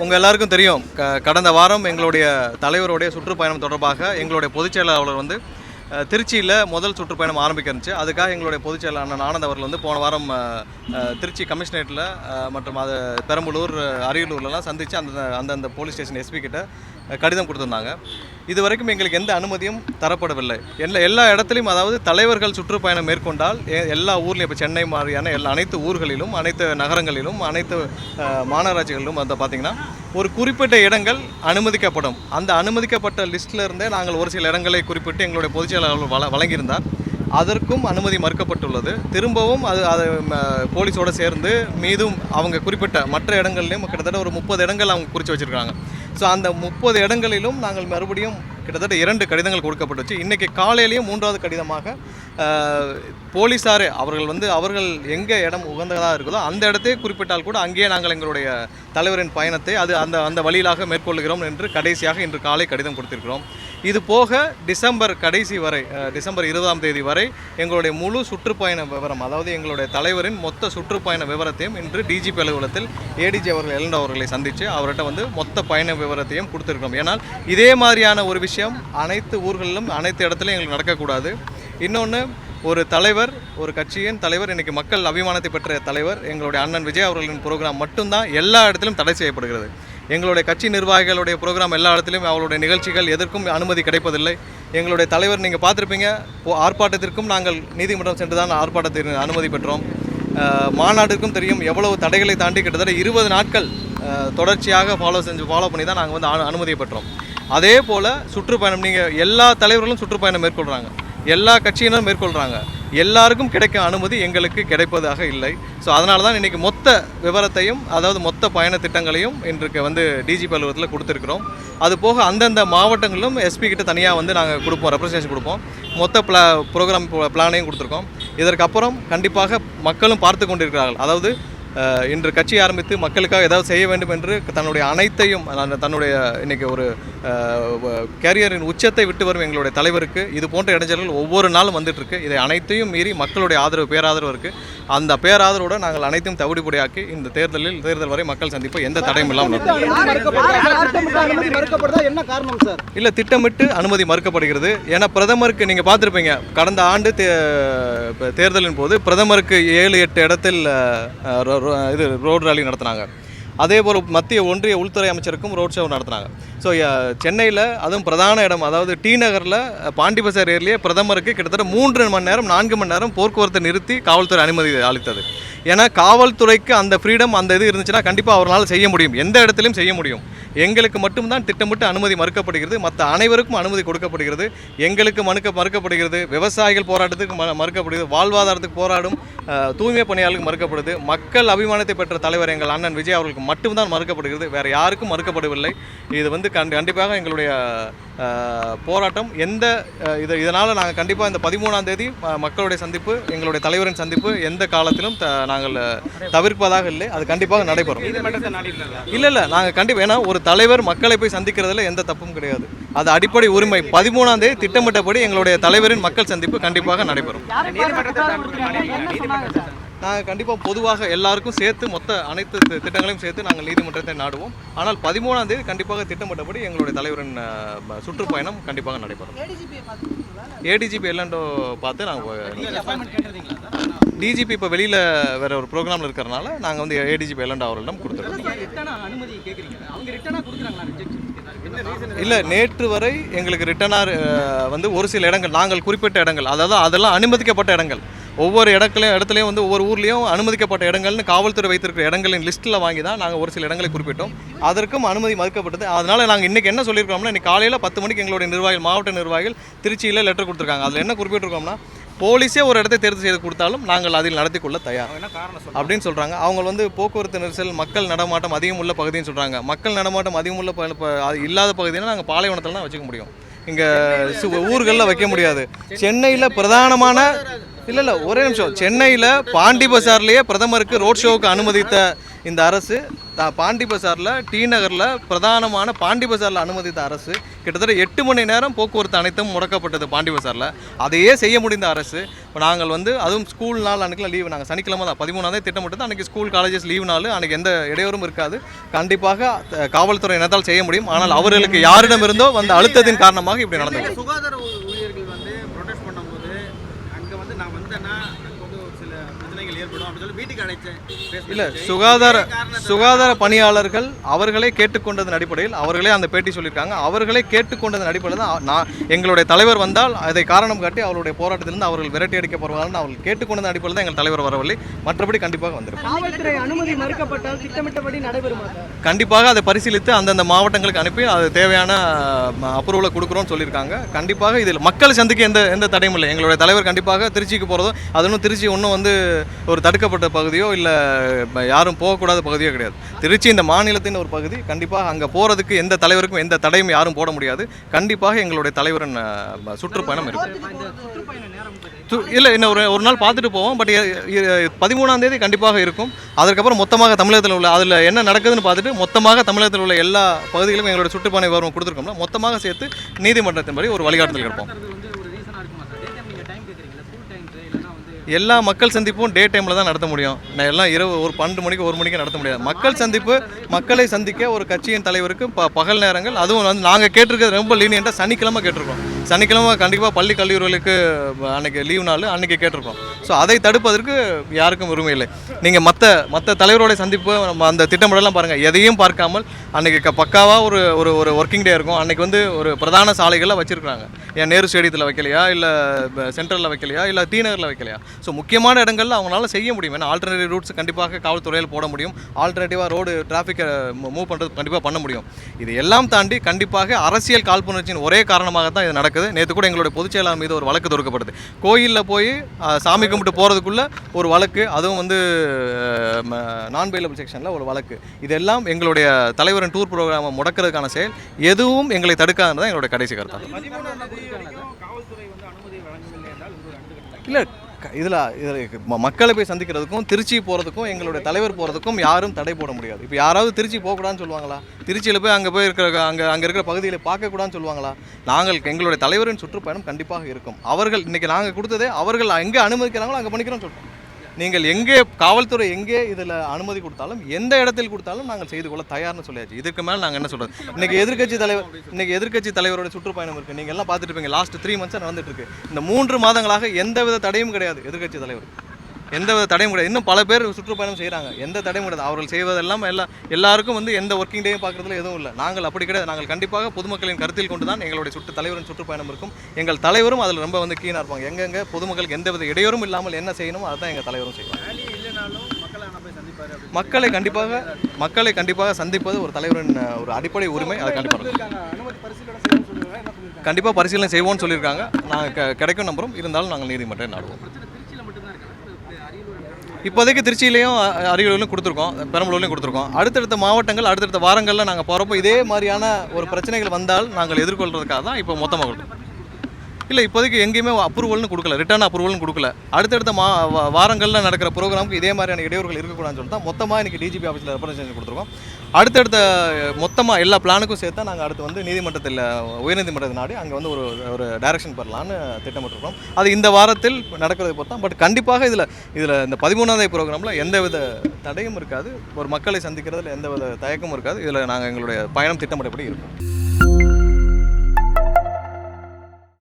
உங்கள் எல்லாருக்கும் தெரியும், கடந்த வாரம் எங்களுடைய தலைவருடைய சுற்றுப்பயணம் தொடர்பாக எங்களுடைய பொதுச் செயலாளர் வந்து திருச்சியில் முதல் சுற்றுப்பயணம் ஆரம்பிக்க இருந்துச்சு. அதுக்காக எங்களுடைய பொதுச் செயலாளர் அண்ணன் ஆனந்த் அவர்கள் வந்து போன வாரம் திருச்சி கமிஷனரேட்டில் மற்றும் அது பெரம்பலூர், அரியலூர்லாம் சந்தித்து அந்தந்த போலீஸ் ஸ்டேஷன் எஸ்பி கிட்ட கடிதம் கொடுத்துருந்தாங்க. இது வரைக்கும் எங்களுக்கு எந்த அனுமதியும் தரப்படவில்லை. எல்லா இடத்துலையும், அதாவது தலைவர்கள் சுற்றுப்பயணம் மேற்கொண்டால் எல்லா ஊர்லேயும், இப்போ சென்னை மாதிரியான அனைத்து ஊர்களிலும், அனைத்து நகரங்களிலும், அனைத்து மாநகராட்சிகளிலும் வந்து பார்த்திங்கன்னா ஒரு குறிப்பிட்ட இடங்கள் அனுமதிக்கப்படும். அந்த அனுமதிக்கப்பட்ட லிஸ்ட்டில் இருந்தே நாங்கள் ஒரு சில இடங்களை குறிப்பிட்டு எங்களுடைய பொதுச் செயலாளர் வழங்கியிருந்தார். அதற்கும் அனுமதி மறுக்கப்பட்டுள்ளது. திரும்பவும் அது போலீஸோடு சேர்ந்து மீதும் அவங்க குறிப்பிட்ட மற்ற இடங்கள்லையும் கிட்டத்தட்ட ஒரு 30 இடங்கள் அவங்க குறித்து வச்சுருக்காங்க. ஸோ அந்த 30 இடங்களிலும் நாங்கள் மறுபடியும் கிட்டத்தட்ட 2 கடிதங்கள் கொடுக்கப்பட்டுச்சு. இன்றைக்கி காலையிலையும் 3வது கடிதமாக போலீஸாரே அவர்கள் எங்கே இடம் உகந்ததாக இருக்குதோ அந்த இடத்தையே குறிப்பிட்டால் கூட அங்கேயே நாங்கள் எங்களுடைய தலைவரின் பயணத்தை அந்த வழியிலாக மேற்கொள்கிறோம் என்று கடைசியாக இன்று காலை கடிதம் கொடுத்திருக்கிறோம். இது போக டிசம்பர் கடைசி வரை, டிசம்பர் 20ஆம் தேதி வரை எங்களுடைய முழு சுற்றுப்பயண விவரம், அதாவது எங்களுடைய தலைவரின் மொத்த சுற்றுப்பயண விவரத்தையும் இன்று டிஜிபி அலுவலகத்தில் ஏடிஜி எல்என்டோ அவர்களை சந்தித்து அவர்கிட்ட வந்து மொத்த பயண விவரத்தையும் கொடுத்துருக்கோம். ஏன்னால் இதே மாதிரியான ஒரு விஷயம் அனைத்து ஊர்களிலும் அனைத்து இடத்துலையும் எங்களுக்கு நடக்கக்கூடாது. இன்னொன்று, ஒரு தலைவர், ஒரு கட்சியின் தலைவர், இன்றைக்கி மக்கள் அபிமானத்தை பெற்ற தலைவர் எங்களுடைய அண்ணன் விஜய் அவர்களின் ப்ரோக்ராம் மட்டும்தான் எல்லா இடத்திலும் தடை செய்யப்படுகிறது. எங்களுடைய கட்சி நிர்வாகிகளுடைய ப்ரோக்ராம் எல்லா இடத்துலையும் அவருடைய நிகழ்ச்சிகள் எதற்கும் அனுமதி கிடைப்பதில்லை. எங்களுடைய தலைவர் நீங்கள் பார்த்துருப்பீங்க, ஆர்ப்பாட்டத்திற்கும் நாங்கள் நீதிமன்றம் சென்று தான் ஆர்ப்பாட்டத்திற்கு அனுமதி பெற்றோம். மாநாட்டிற்கும் தெரியும், எவ்வளவு தடைகளை தாண்டி கிட்டத்தட்ட 20 நாட்கள் தொடர்ச்சியாக ஃபாலோ பண்ணி தான் நாங்கள் வந்து அனுமதியை பெற்றோம். அதே போல் சுற்றுப்பயணம், நீங்கள் எல்லா தலைவர்களும் சுற்றுப்பயணம் மேற்கொள்கிறாங்க, எல்லா கட்சியினரும் மேற்கொள்கிறாங்க, எல்லாருக்கும் கிடைக்கும் அனுமதி எங்களுக்கு கிடைப்பதாக இல்லை. ஸோ அதனால தான் இன்றைக்கி மொத்த விவரத்தையும், அதாவது மொத்த பயண திட்டங்களையும் இன்றைக்கு வந்து டிஜிபி அலுவலகத்தில் கொடுத்துருக்குறோம். அது போக அந்தந்த மாவட்டங்களிலும் எஸ்பி கிட்ட தனியாக வந்து நாங்கள் கொடுப்போம், ரெப்ரசன்டேஷன் கொடுப்போம். மொத்த ப்ரோக்ராம் பிளானையும் கொடுத்துருக்கோம். இதற்கப்புறம் கண்டிப்பாக மக்களும் பார்த்து கொண்டிருக்கிறார்கள். அதாவது இன்று கட்சி ஆரம்பித்து மக்களுக்காக ஏதாவது செய்ய வேண்டும் என்று தன்னுடைய அனைத்தையும், தன்னுடைய இன்றைக்கி ஒரு கேரியரின் உச்சத்தை விட்டு வரும் எங்களுடைய தலைவருக்கு இது போன்ற இடைஞ்சல்கள் ஒவ்வொரு நாளும் வந்துட்டுருக்கு. இதை அனைத்தையும் மீறி மக்களுடைய ஆதரவு, பேராதரவு இருக்குது. அந்த பேராதரவோடு நாங்கள் அனைத்தையும் தவிடுபடியாக்கி இந்த தேர்தல் வரை மக்கள் சந்திப்பு எந்த தடையும் இல்லாமல் இல்லை, திட்டமிட்டு அனுமதி மறுக்கப்படுகிறது. ஏன்னா பிரதமருக்கு நீங்கள் பார்த்துருப்பீங்க, கடந்த ஆண்டு தேர்தலின் போது பிரதமருக்கு 7-8 இடத்தில் ரோடு ராலி நடத்தினாங்க. அதே போல் மத்திய ஒன்றிய உள்துறை அமைச்சருக்கும் ரோட் ஷோ நடத்தினாங்க. ஸோ சென்னையில், அதுவும் பிரதான இடம், அதாவது டி நகரில் பாண்டி பசார் ஏரியிலேயே பிரதமருக்கு கிட்டத்தட்ட 3 மணி நேரம் 4 மணி நேரம் போக்குவரத்தை நிறுத்தி காவல்துறை அனுமதி அளித்தது. ஏன்னா காவல்துறைக்கு அந்த ஃப்ரீடம், அந்த இது இருந்துச்சுன்னா கண்டிப்பாக அவரால் செய்ய முடியும், எந்த இடத்துலையும் செய்ய முடியும். எங்களுக்கு மட்டும்தான் திட்டமிட்டு அனுமதி மறுக்கப்படுகிறது, மற்ற அனைவருக்கும் அனுமதி கொடுக்கப்படுகிறது. எங்களுக்கு மறுக்கப்படுகிறது, விவசாயிகள் போராட்டத்துக்கு மறுக்கப்படுகிறது, வாழ்வாதாரத்துக்கு போராடும் தூய்மை பணியாளர்களுக்கு மறுக்கப்படுது. மக்கள் அபிமானத்தை பெற்ற தலைவர் எங்கள் அண்ணன் விஜய் அவர்களுக்கு மட்டும்தான் மறுக்கப்படுகிறது, வேறு யாருக்கும் மறுக்கப்படவில்லை. இது வந்து கண்டிப்பாக எங்களுடைய போராட்டம் இதனால் நாங்கள் கண்டிப்பாக இந்த 13ஆம் தேதி மக்களுடைய சந்திப்பு, எங்களுடைய தலைவரின் சந்திப்பு எந்த காலத்திலும் நாங்கள் தவிர்ப்பதாக இல்லை. அது கண்டிப்பாக நடைபெறும். இல்லை, நாங்கள் கண்டிப்பாக, ஏன்னா ஒரு தலைவர் மக்களை போய் சந்திக்கிறதுல எந்த தப்பும் கிடையாது, அது அடிப்படை உரிமை. 13ஆம் தேதி திட்டமிட்டபடி எங்களுடைய தலைவரின் மக்கள் சந்திப்பு கண்டிப்பாக நடைபெறும். நாங்கள் கண்டிப்பாக பொதுவாக எல்லாருக்கும் சேர்த்து மொத்த அனைத்து திட்டங்களையும் சேர்த்து நாங்கள் நீதிமன்றத்தை நாடுவோம். ஆனால் 13ஆம் தேதி கண்டிப்பாக திட்டமிட்டபடி எங்களுடைய தலைவரின் சுற்றுப்பயணம் கண்டிப்பாக நடைபெறும். ஏடிஜிபி எல்என்டோ பார்த்து நாங்கள், டிஜிபி இப்போ வெளியில் வேறு ஒரு ப்ரோக்ராமில் இருக்கிறனால நாங்கள் வந்து ஏடிஜிபி எல்என்டோ அவர்களிடம் கொடுத்துருக்கோம். இல்லை, நேற்று வரை எங்களுக்கு ரிட்டனாக வந்து ஒரு சில இடங்கள், நாங்கள் குறிப்பிட்ட இடங்கள், அதாவது அதெல்லாம் அனுமதிக்கப்பட்ட இடங்கள், ஒவ்வொரு இடத்துலையும் வந்து ஒவ்வொரு ஊர்லேயும் அனுமதிக்கப்பட்ட இடங்கள்னு காவல்துறை வைத்திருக்கிற இடங்களின் லிஸ்ட்டில் வாங்கி தான் நாங்கள் ஒரு சில இடங்களை குறிப்பிட்டோம். அதற்கும் அனுமதி மறுக்கப்பட்டது. அதனால் நாங்கள் இன்றைக்கி என்ன சொல்லியிருக்கோம்னா, இன்றைக்கி காலையில் 10 மணிக்கு எங்களுடைய நிர்வாகிகள், மாவட்ட நிர்வாகிகள் திருச்சியில் லெட்டர் கொடுத்துருக்காங்க. அதில் என்ன குறிப்பிட்டிருக்கோம்னா, போலீஸே ஒரு இடத்தை தேர்வு செய்து கொடுத்தாலும் நாங்கள் அதில் நடத்தி கொள்ள தயார் அப்படின்னு சொல்கிறாங்க. அவங்க வந்து போக்குவரத்து நெரிசல், மக்கள் நடமாட்டம் அதிகம் உள்ள பகுதின்னு சொல்கிறாங்க. மக்கள் நடமாட்டம் அதிகம் உள்ள இல்லாத பகுதினா நாங்கள் பாலைவனத்தில் தான் வச்சுக்க முடியும், இங்கே ஊர்களில் வைக்க முடியாது. சென்னையில் பிரதானமான இல்லை ஒரே நிமிஷம், சென்னையில் பாண்டி பசார்லேயே பிரதமருக்கு ரோட் ஷோவுக்கு அனுமதித்த இந்த அரசு பாண்டி பஜாரில் டி நகரில் பிரதானமான பாண்டி பஜாரில் அனுமதித்த அரசு கிட்டத்தட்ட 8 மணி நேரம் போக்குவரத்து அனைத்தும் முடக்கப்பட்டது பாண்டி பஜாரில். அதையே செய்ய முடிந்த அரசு இப்போ நாங்கள் வந்து அதுவும் ஸ்கூல் நாள் அன்றைக்கெலாம் லீவு, நாங்கள் சனிக்கிழமை தான் 13ஆம் திட்டமிட்டது. அன்றைக்கி ஸ்கூல் காலேஜஸ் லீவு நாள், அன்றைக்கி எந்த இடையூறும் இருக்காது. கண்டிப்பாக காவல்துறை இனத்தால் செய்ய முடியும். ஆனால் அவர்களுக்கு யாரிடமிருந்தோ வந்த அழுத்தத்தின் காரணமாக இப்படி நடந்தது. சுகாதார ஊழியர்கள் வந்து ப்ரொடெஸ்ட் பண்ணும்போது அங்கே வந்து நான் வந்தேன்னா சில பிரச்சனைகள் ஏற்படும் அப்படின்னு சொல்லி வீட்டுக்கு அழைச்சேன். இல்லை, சுகாதார பணியாளர்கள் அவர்களே கேட்டுக்கொண்டதன் அடிப்படையில் அவர்களே அந்த பேட்டி சொல்லியிருக்காங்க. அவர்களே கேட்டுக்கொண்டதன் அடிப்படையில் தான் எங்களுடைய தலைவர் வந்தால் அதை காரணம் காட்டி அவருடைய போராட்டத்திலிருந்து அவர்கள் விரட்டி அடிக்கப்படுவார்கள் அவர்கள் கேட்டுக்கொண்டதன் அடிப்படையில் தான் எங்கள் தலைவர் வரவில்லை. மற்றபடி கண்டிப்பாக வந்திருக்கும். காவல்துறை அனுமதி மறுக்கப்பட்டால் திட்டமிட்டபடி நடைபெறுமா? கண்டிப்பாக அதை பரிசீலித்து அந்தந்த மாவட்டங்களுக்கு அனுப்பி அது தேவையான அப்ரூவலை கொடுக்குறோம்னு சொல்லியிருக்காங்க. கண்டிப்பாக இதில் மக்கள் சந்திக்க எந்த தடையும் இல்லை. எங்களுடைய தலைவர் கண்டிப்பாக திருச்சிக்கு போகிறதோ, அதுவும் திருச்சி ஒன்றும் வந்து ஒரு தடுக்கப்பட்ட பகுதியோ இல்லை யாரும் போகக்கூடாத பகுதியோ கிடையாது. திருச்சி இந்த மாநிலத்தின் ஒரு பகுதி. கண்டிப்பாக அங்கே போகிறதுக்கு எந்த தலைவருக்கும் எந்த தடையும் யாரும் போட முடியாது. கண்டிப்பாக எங்களுடைய தலைவரின் சுற்றுப்பயணம் இருக்கும். இல்லை, இன்னும் ஒரு நாள் பார்த்துட்டு போவோம். பட் 13ஆம் தேதி கண்டிப்பாக இருக்கும். அதற்கப்புறம் மொத்தமாக தமிழகத்தில் உள்ள அதில் என்ன நடக்குதுன்னு பார்த்துட்டு மொத்தமாக தமிழகத்தில் உள்ள எல்லா பகுதிகளுக்கும் எங்களுடைய சுற்றுப்பயண விவரம் கொடுத்துருக்கோம்னா மொத்தமாக சேர்த்து நீதிமன்றத்தின்படி ஒரு வழிகாட்டுதல் கிடைப்போம். எல்லா மக்கள் சந்திப்பும் டே டைமில் தான் நடத்த முடியும். நான் எல்லாம் இரவு ஒரு 12 மணிக்கு 1 மணிக்கு நடத்த முடியாது. மக்கள் சந்திப்பு மக்களை சந்திக்க ஒரு கட்சியின் தலைவருக்கு பகல் நேரங்கள், அதுவும் வந்து நாங்கள் கேட்டிருக்கிறது ரொம்ப லீனியண்ட்டாக சனிக்கிழமை கேட்டிருக்கோம். சனிக்கிழமை கண்டிப்பாக பள்ளி கல்லூரிகளுக்கு அன்றைக்கி லீவ் நாள் அன்றைக்கி கேட்டிருக்கோம். ஸோ அதை தடுப்பதற்கு யாருக்கும் உரிமை இல்லை. நீங்கள் மற்ற தலைவரோடைய சந்திப்பு அந்த திட்டமிடலாம் பாருங்கள். எதையும் பார்க்காமல் அன்றைக்கி பக்காவாக ஒரு ஒர்க்கிங் டே இருக்கும். அன்றைக்கி வந்து ஒரு பிரதான சாலைகளில் வச்சுருக்காங்க. ஏன் நேரு ஸ்டேடியத்தில் வைக்கலையா, இல்லை சென்ட்ரலில் வைக்கலையா, இல்லை டி நகரில் வைக்கலையா? ஸோ முக்கியமான இடங்களில் அவங்களால செய்ய முடியும். ஏன்னா ஆல்டர்னேட்டிவ் ரூட்ஸ் கண்டிப்பாக காவல்துறையில் போட முடியும். ஆல்டர்னேட்டிவாக ரோடு டிராஃபிக்கை மூவ் பண்ணுறது கண்டிப்பாக பண்ண முடியும். இது எல்லாம் தாண்டி கண்டிப்பாக அரசியல் காழ்ப்புணர்ச்சியின் ஒரே காரணமாக தான் இது நடக்குது. நேற்று கூட எங்களுடைய பொதுச் செயலாளர் மீது ஒரு வழக்கு தொடுக்கப்படுது. கோயிலில் போய் சாமி கும்பிட்டு போகிறதுக்குள்ளே ஒரு வழக்கு, அதுவும் வந்து நான் பெயிலபிள் செக்ஷனில் ஒரு வழக்கு. இதெல்லாம் எங்களுடைய தலைவரின் டூர் ப்ரோக்ராமை முடக்கிறதுக்கான செயல். எதுவும் எங்களை தடுக்காதுன்னு தான் எங்களுடைய கடைசி கருத்து. இல்லை, இதில் மக்களை போய் சந்திக்கிறதுக்கும் திருச்சி போகிறதுக்கும் எங்களுடைய தலைவர் போகிறதுக்கும் யாரும் தடை போட முடியாது. இப்போ யாராவது திருச்சி போகக்கூடாதுன்னு சொல்லுவாங்களா? திருச்சியில் போய் அங்கே போய் இருக்கிற அங்கே இருக்கிற பகுதியில் பார்க்கக்கூடாதுன்னு சொல்லுவாங்களா? எங்களுடைய தலைவரின் சுற்றுப்பயணம் கண்டிப்பாக இருக்கும். அவர்கள் இன்றைக்கி நாங்கள் கொடுத்ததே அவர்கள் எங்கே அனுமதிக்கிறாங்களோ அங்கே பண்ணிக்கிறோம்னு சொல்கிறோம். நீங்கள் எங்கே காவல்துறை எங்கே இதில் அனுமதி கொடுத்தாலும் எந்த இடத்தில் கொடுத்தாலும் நாங்கள் செய்து கொள்ள தயார்னு சொல்லியாச்சு. இதுக்கு மேலே நாங்கள் என்ன சொல்கிறது? இன்றைக்கி எதிர்க்கட்சி தலைவரோட சுற்றுப்பயணம் இருக்குது. நீங்கள் எல்லாம் பார்த்துட்டு இருப்பீங்க. லாஸ்ட் 3 மந்த்ஸாக நடந்துட்டு இருக்கு. இந்த 3 மாதங்களாக எந்தவித தடையும் கிடையாது. எதிர்க்கட்சி தலைவர் எந்தவித தடையும் கிடையாது. இன்னும் பல பேர் சுற்றுப்பயணம் செய்கிறாங்க. எந்த தடையும் கிடையாது. அவர்கள் செய்வதெல்லாம் எல்லாருக்கும் வந்து எந்த ஒர்க்கிங் டேயும் பார்க்குறதுல எதுவும் இல்லை. நாங்கள் அப்படி கிடையாது. நாங்கள் கண்டிப்பாக பொதுமக்களின் கருத்தில் கொண்டு தான் எங்களுடைய தலைவரின் சுற்றுப்பயணம் இருக்கும். எங்கள் தலைவரும் அதில் ரொம்ப வந்து கீனாக இருப்பாங்க. எங்கெங்கே பொதுமக்களுக்கு எந்தவித இடையூறும் இல்லாமல் என்ன செய்யணுமோ அதுதான் எங்கள் தலைவரும் செய்வாங்க. மக்களை கண்டிப்பாக சந்திப்பது ஒரு தலைவரின் ஒரு அடிப்படை உரிமை. அதை கண்டிப்பாக பரிசீலனை செய்வோம்னு சொல்லியிருக்காங்க. நாங்கள் கிடைக்கும் நம்புறோம். இருந்தாலும் நாங்கள் நீதிமன்றம் நாடுவோம். இப்போதைக்கு திருச்சியிலையும் அரியலூர்லையும் கொடுத்துருக்கோம், பெரம்பலூர்லையும் கொடுத்துருக்கோம். அடுத்தடுத்த மாவட்டங்கள் அடுத்தடுத்த வாரங்களில் நாங்கள் போகிறப்போ இதே மாதிரியான ஒரு பிரச்சனைகள் வந்தால் நாங்கள் எதிர்கொள்கிறதுக்காக தான் இப்போ மொத்தமாக கொடுத்தோம். இல்லை, இப்போதைக்கு எங்கேயுமே அப்ரூவல்னு கொடுக்கல, ரிட்டர்ன் அப்ரூவல்னு கொடுக்கல. அடுத்தடுத்த வாரங்களில் நடக்கிற ப்ரோக்ராமுக்கு இதே மாதிரியான இடையூறுகள் இருக்கக்கூடாதுன்னு சொல்லிட்டு தான் மொத்தமாக இன்றைக்கி டிஜிபி ஆஃபீஸில் ரெப்ரசன்டேஷன் கொடுத்துருக்கோம். அடுத்தடுத்த மொத்தமாக எல்லா பிளானுக்கும் சேர்த்தா நாங்கள் அடுத்து வந்து உயர்நீதிமன்றத்தை நாடி அங்கே வந்து ஒரு டைரக்ஷன் பெறலான்னு திட்டமிட்டிருக்கோம். அது இந்த வாரத்தில் நடக்கிறதை பொறுத்து தான். பட் கண்டிப்பாக இதில் இந்த 13ஆம் தேதி ப்ரோக்ராமில் எந்தவித தடையும் இருக்காது. ஒரு மக்களை சந்திக்கிறதுல எந்தவித தயக்கமும் இருக்காது. இதில் நாங்கள் எங்களுடைய பயணம் திட்டமிட்டபடி இருக்கும்.